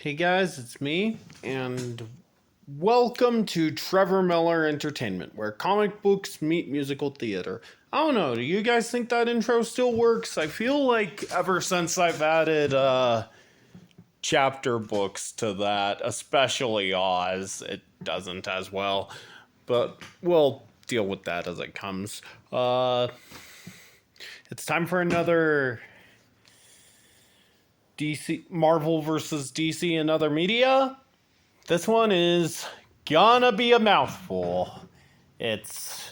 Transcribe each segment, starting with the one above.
Hey guys, it's me, and welcome to Trevor Miller Entertainment, where comic books meet musical theater. I don't know, do you guys think that intro still works? I feel like ever since I've added chapter books to that, especially Oz, it doesn't as well. But we'll deal with that as it comes. It's time for another DC Marvel versus DC and other media. This one is gonna be a mouthful. It's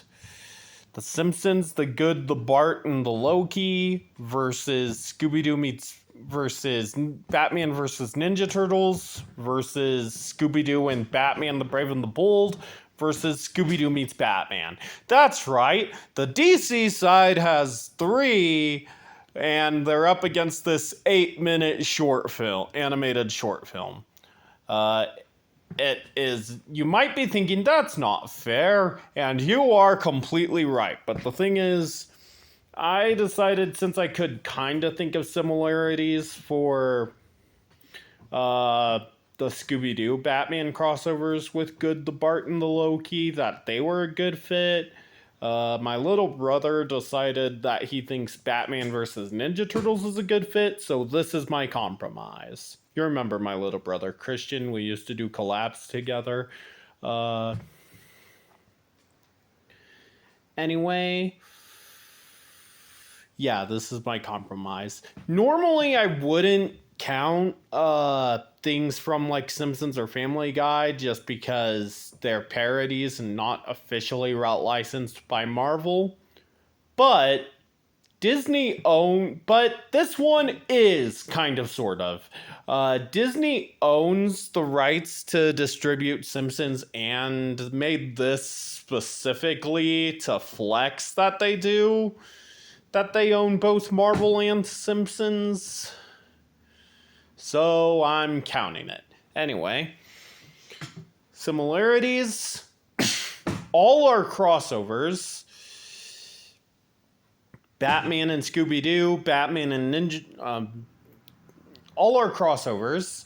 The Simpsons, The Good, The Bart, and The Loki versus Scooby-Doo meets versus Batman versus Ninja Turtles versus Scooby-Doo and Batman, The Brave and the Bold versus Scooby-Doo meets Batman. That's right. The DC side has 3, and they're up against this 8-minute short film, animated short film. It is, you might be thinking that's not fair, and you are completely right. But the thing is, I decided since I could kind of think of similarities for the Scooby-Doo Batman crossovers with Good, the Bart, and the Loki, that they were a good fit. My little brother decided that he thinks Batman versus Ninja Turtles is a good fit, so this is my compromise. You remember my little brother Christian? We used to do collabs together. Anyway, yeah, this is my compromise. Normally, I wouldn't count things from like Simpsons or Family Guy just because they're parodies and not officially route licensed by Marvel. But but this one is kind of sort of. Disney owns the rights to distribute Simpsons and made this specifically to flex that they own both Marvel and Simpsons. So I'm counting it. Anyway, similarities. All are crossovers. Batman and Scooby-Doo, Batman and Ninja, all are crossovers.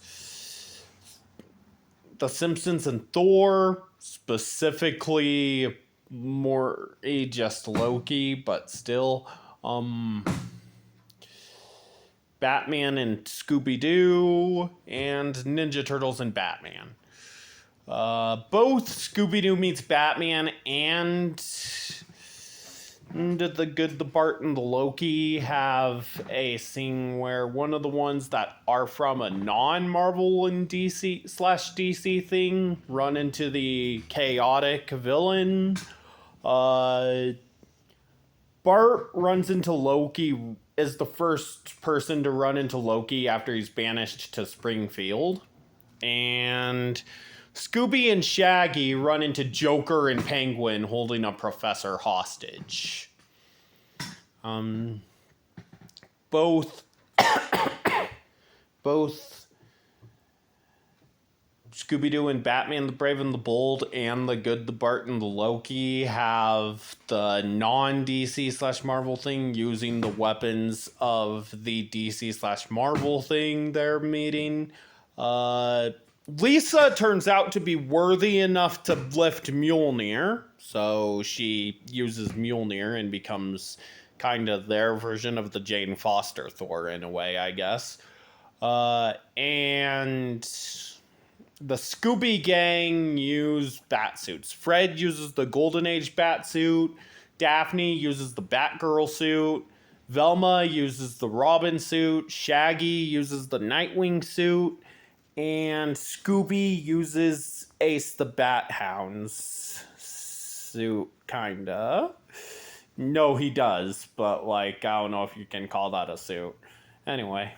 The Simpsons and Thor, specifically more just Loki, but still. Batman and Scooby-Doo, and Ninja Turtles and Batman. Both Scooby-Doo meets Batman and The Good, the Bart, and the Loki have a scene where one of the ones that are from a non-Marvel and DC thing run into the chaotic villain. Bart runs into Loki, is the first person to run into Loki after he's banished to Springfield. And Scooby and Shaggy run into Joker and Penguin holding a professor hostage. Both Scooby-Doo and Batman, The Brave and the Bold, and The Good, the Bart, and the Loki have the non-DC/Marvel thing using the weapons of the DC/Marvel thing they're meeting. Lisa turns out to be worthy enough to lift Mjolnir, so she uses Mjolnir and becomes kind of their version of the Jane Foster Thor in a way, I guess. And the Scooby Gang use batsuits. Fred uses the Golden Age batsuit. Daphne uses the Batgirl suit. Velma uses the Robin suit. Shaggy uses the Nightwing suit. And Scooby uses Ace the Bat Hound's suit, kinda. No, he does, but like, I don't know if you can call that a suit. Anyway,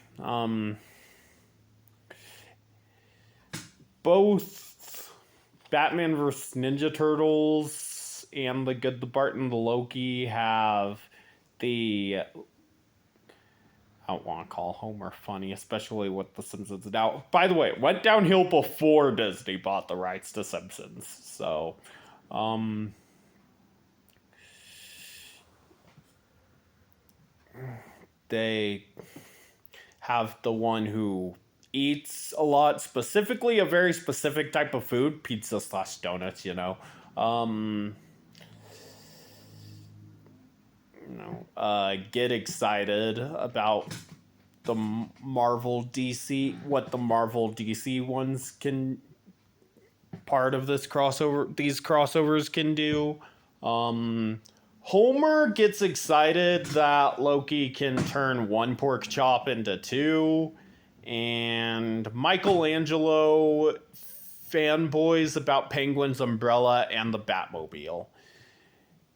both Batman vs. Ninja Turtles and The Good, the Bart, and the Loki have the, I don't want to call Homer funny, especially with The Simpsons. Now, by the way, it went downhill before Disney bought the rights to Simpsons. So, they have the one who eats a lot, specifically a very specific type of food, pizza/donuts, get excited about the Marvel DC, what the Marvel DC ones can, part of these crossovers can do. Homer gets excited that Loki can turn one pork chop into two, and Michelangelo fanboys about Penguin's umbrella and the Batmobile,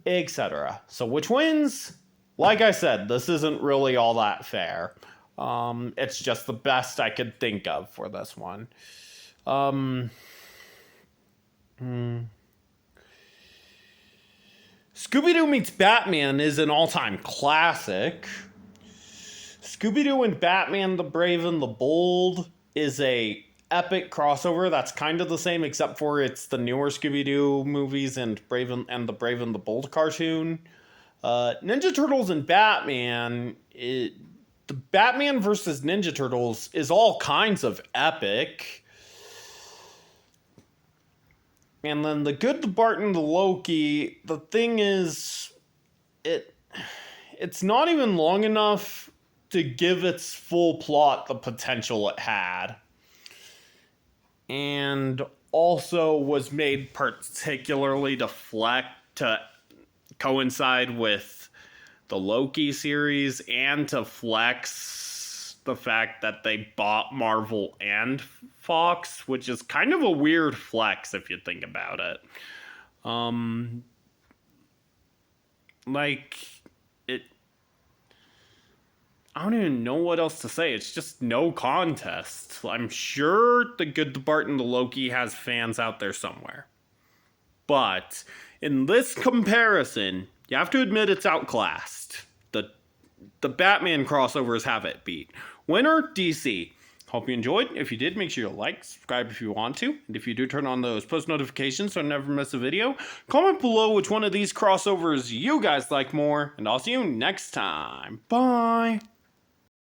etc. So which wins? Like I said, this isn't really all that fair. It's just the best I could think of for this one. Scooby-Doo meets Batman is an all-time classic. Scooby-Doo and Batman, the Brave and the Bold is a epic crossover that's kind of the same, except for it's the newer Scooby-Doo movies and the Brave and the Bold cartoon. Ninja Turtles and Batman, the Batman versus Ninja Turtles is all kinds of epic. And then the Good, the Bart, and the Loki, the thing is, it's not even long enough to give its full plot the potential it had. And also was made particularly to coincide with the Loki series and to flex the fact that they bought Marvel and Fox, which is kind of a weird flex if you think about it. I don't even know what else to say. It's just no contest. I'm sure the Good, the Bart, and the Loki has fans out there somewhere. But in this comparison, you have to admit it's outclassed. The Batman crossovers have it beat. Winner, DC. Hope you enjoyed. If you did, make sure you like, subscribe if you want to. And if you do, turn on those post notifications so I never miss a video. Comment below which one of these crossovers you guys like more. And I'll see you next time. Bye.